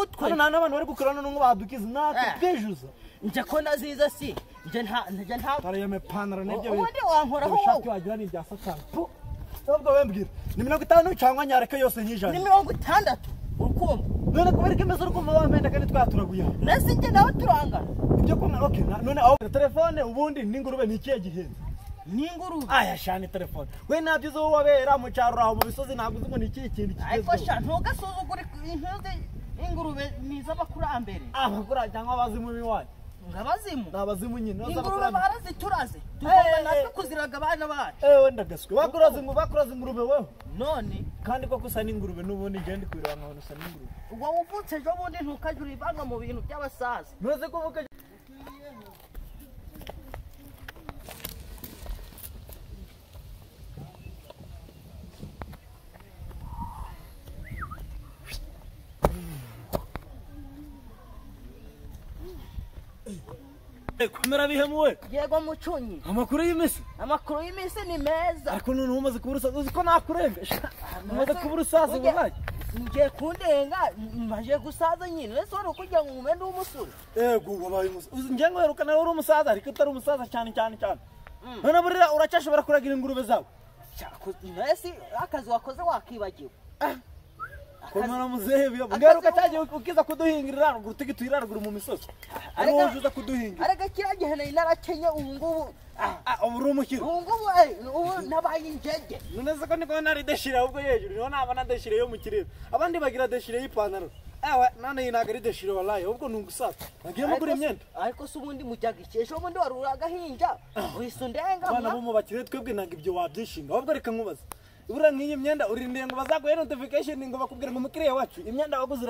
umutwe nta abantu bari gukorana n'umwe badukiza natwe twejuza nje ko naziza si nje nta tarayeme panara n'ibyo ubundi wankoraho ushaka wagira ni bya satani ubwo wembwira ni 50 cyangwa nyareke yose nyijana ni 60 urukumva none kubera kimeze urukumva wamenda kandi twaturaguye nese nje nawe turangana ibyo ko okay none aho telefone ubundi n'ingurube ni ikiye gihenze n'ingurube aya shani telefone we nabyo zo wabera mu cyaro aho mu bisozi ntabwo uzi ngo ni iki kintu kigeze ariko sha ntugasuzugure intuze ingurube niza bakurambere abakura cyangwa abazimu biwaye ngabazimu nabazimu nyine ingurube barazituraze tugomba natwe kuziraga abana bacu wenda gaswe bakuraze ingurube wewe none kandi ko kusa n'ingurube n'ubundi ngende kwiranga abantu usa n'ingurube ubwo wuvutse ejo bundi ntukajura ibanga mu bintu by'abasaza ntuze kuvuga kamera bihemuwe yego mucunyi amakuru y'imisi ni meza ariko none umaze kuburusa uzi ko nakurengesha umaze kuburusaza ububaye ngiye kundenga maje gusaza nyine wese wari kugira ngo umende w'umusore yego wabaye umusore uzi ngengo herukana uri umusaza ariko utari umusaza cyane none burira uracyashobora kuragira ingurube zawe nese akazi wakoze wakibagiwe komara muzehe biyo ngaruka cyaje ukiza kuduhingirira ruguru tigitwira ruguru mu misozi ari wojuza kuduhingira arega kiragihe nari narakenye ubu ngubu uburi umukiro ubu nabaye injege none ko niko nari deshira ubwo hejuru niho nabana deshire yo mu kirere abandi bagira deshire y'ipantaro none yinaga ari deshire wallahi ubwo nungusata nagiye mugura imyenda ariko se ubundi mujyaga ikesho ubundi waruraga hinja wisundenga bana bo mu bakire twebwe nanga ibyo wabyishinga ahubwo reka nkubaza ibura nk'iyi myenda urindiye ngo bazaguhe notification ngo bakubwire ngo mukiriya wacu imyenda waguze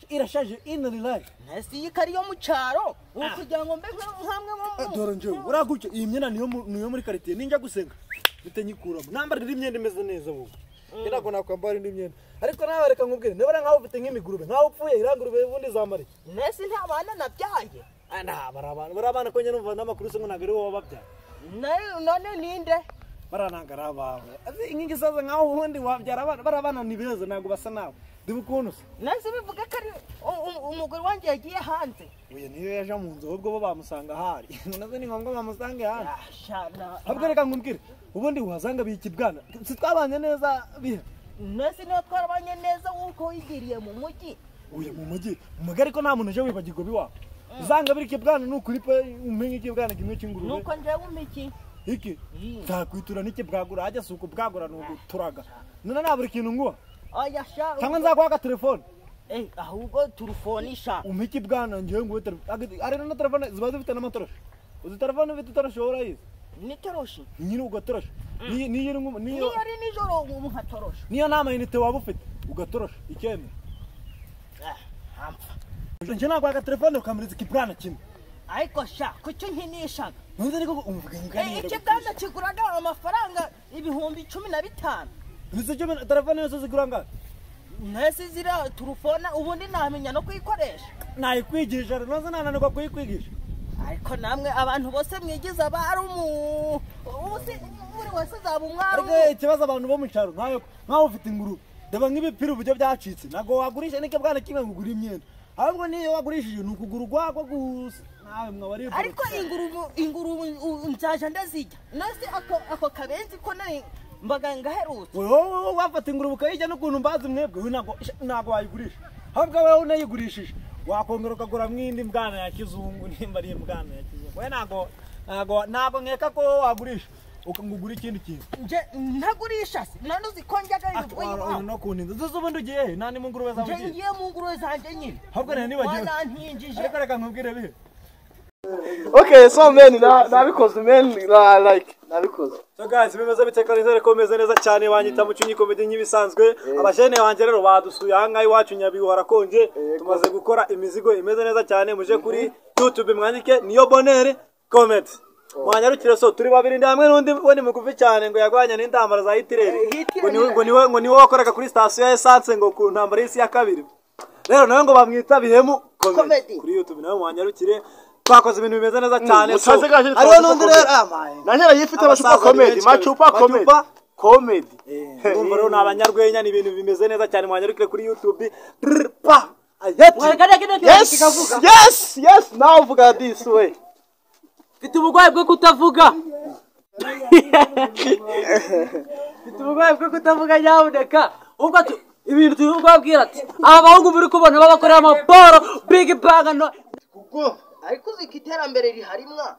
irashaje in life nasi yikari yo mu cyaro ukugira ngo mbe nkamwe mu dore nje uraguke iyi myenda niyo muri quartier ninja gusenga bitenyikuramo nambarira imyenda imeze neza bo irago nakwambara indi myenda ariko nawe reka nkubwire nebara nkaho ufite nk'imigurube nkaho upfuye irangurube ubundi zamare nasi nta bana nabyaye barabana ko nyine numva n'amakuru se ngo nagari wowe babyaye none ninde baranangara abawe inkingi zaza nkaho ubundi wabyara barabana ni beza ntabwo basa nawe ndibukuntu se nase bivuga ko ari umugore wanjye yagiye hanze uyu niyo yaje mu nzu ahubwo bo bamusanga ahari nazo ni ngombwa bamusange hanze ahubwo reka nkubwire ubundi wazanga bikibwana si twabanye neza biha nase niyo twarabanye neza wuko wigiriye mu mujyi uyu mu mujyi ariko nta muntu uje wibagirwa biwawe uzanga birikibwana n'ukuri pe umenye ikibwana kimwe cy'ingurube nuko njewe umiki iki takwitura niki bwagura ajya suko bwagura n'uguturaga none naburi kintu nguwa oya sha cyangwa nzaguha telefone ahubwo turufonisha umiki bwana ngiye ngo ari na telefone ziba zifite n'amatoroshi uzi telefone ufite itoroshi wowe urayizi ni toroshi nyine ugatoroshi niyo ari nijoro umuhatoroshi niyo nta mayinite waba ufite ugatoroshi icyeme hampfa nje naguha telefone ukamuriza ikibwana kimwe ariko sha kucyo nkinishaga ntuzi ariko umvuga ngani iki bwana kiguraga amafaranga 15,000 nzi cyo telefone yose zigura ngani nese zira turufona ubundi namenya no kuyikoresha nayikwigisha nazo nananirwa kuyikwigisha ariko namwe abantu bose mwigiza barumu ubuse muri wese zaba umwaro ariko ikibazo abantu bo mu cyaro nkaho ufite ingurube deba nk'ibipira uburyo byacitse nago wagurisha nike bwana kimwe ngugura imyenda ahubwo niyo wagurishije nukugura urwagwa gusa nawe mwabari ariko ingurube nzaje ndazijya nase ako kabenzi ko nari mbaga ngaherutse wowe wafata ingurube ukayijya n'ukuntu mbazi mwebwe nago wayigurisha ahubwo wowe unayigurishije wakongera ukagura mwindi mbwana ya kizungu nimba ari mbwana ya kizungu we nago nkeka ko wagurisha ukangugura ikindi kintu nje ntagurisha none uzikonjaga ibyo no kuninda zuzubundi ugiye nani mu ngurube zawe nje ngiye mu ngurube zanje nyine ahubwo nibagiwe ariko reka nkubwire bihe Okay, so man, nabikoze man, like nabikoze. So guys, bimeze biteka nizere ko meze neza cyane banyita mu cyunyi comedy nyibisanzwe. Abajene banje rero badusuye hanga iwacu Nyabihu harakonje. Tumaze gukora imizigo imeze neza cyane muje kuri YouTube mwandike niyo bonere comedy. Mwanyarukire so turi babiri ndi hamwe n'undi wone mugufi cyane ngo yagwanya n'intambara za hitirere. Ngo niwe wakoraga kuri station ya essence ngo ku ntambara y'isi ya kabiri. Rero nawe ngo bamwita bihemu comedy. Kuri YouTube nawe mwanyarukire twakoze ibintu bimeze neza cyane so ariyo nundi rero nanyara yifite abashupa comedy machupa comedy ndumva rero nabanyarwenya ni ibintu bimeze neza cyane mwanyarukire kuri YouTube pa ayeti Mwagana kino kikavuga. yes nawe uvuga this way. Mfite ubugwayi bwo kutavuga. Mfite ubugwayi bwo kutavuga nyabuneka. Ubwo ibintu tubabwira ati aba bahungu muri kubona babakorera amaporo big bang no Kuko ariko zikiterambere riharimwa.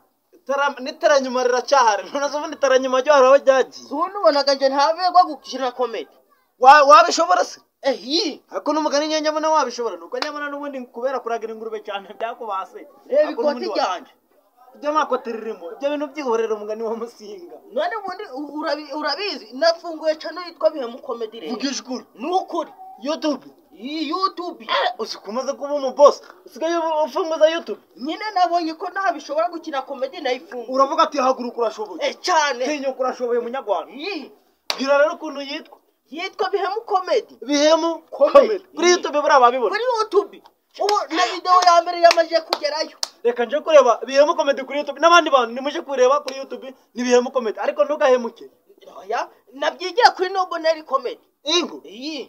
niteranyuma riracyahari none zo niteranyuma ryo haraho ryagiye. Subona ubonaga nje ntabegwa gukina comedy. Wabishobora se? Ako n'umugani nyanyabona wabishobora nuko nyamana n'ubundi kubera kuragira ingurube cyane byakubase. Reba ikoti ryanje. Ibyo makoti ririmo ibyo bintu byihorera umugani wa Musinga. None ubundi urabizi nafunguye channel yitwa Bihemu Comedy rero. Vugishkuru. Nukuri YouTube. YouTube. Usikumaze kuba umu boss. Usigaye ufunguza YouTube. Nyine nabonye ko ntabishobora gukina comedy nayifunguye. Uravuga ati haguruka urashoboye. Cyane. Tinyo kurashoboye munyarwanda. Bwira rero ukuntu yitwa Bihemu Comedy. Bihemu Comedy. Kuri YouTube bura babibona. Kuri YouTube. Ubu na video ya mbere yamaje kugerayo. Reka nje kureba Bihemu Comedy kuri YouTube n'abandi bantu nimuje kureba kuri YouTube ni Bihemu Comedy ariko ntugahemuke. Oya nabyigiye kuri Noboneri Comedy. Ingo.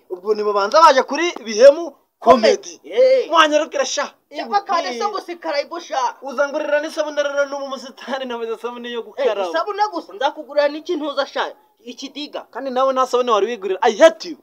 Ubwo ni babanza baje kuri Bihemu Comedy. Mwanyarukira sha. Bakane se gusikara ibusha. Uzangurira n'isabune rero n'umusitani nabaza sabune yo gukaraba. Isabune gusa ndakugurira n'ikintu uzasha. Ikidiga. Kandi nawe nta sabune wari wigurira. I hate you.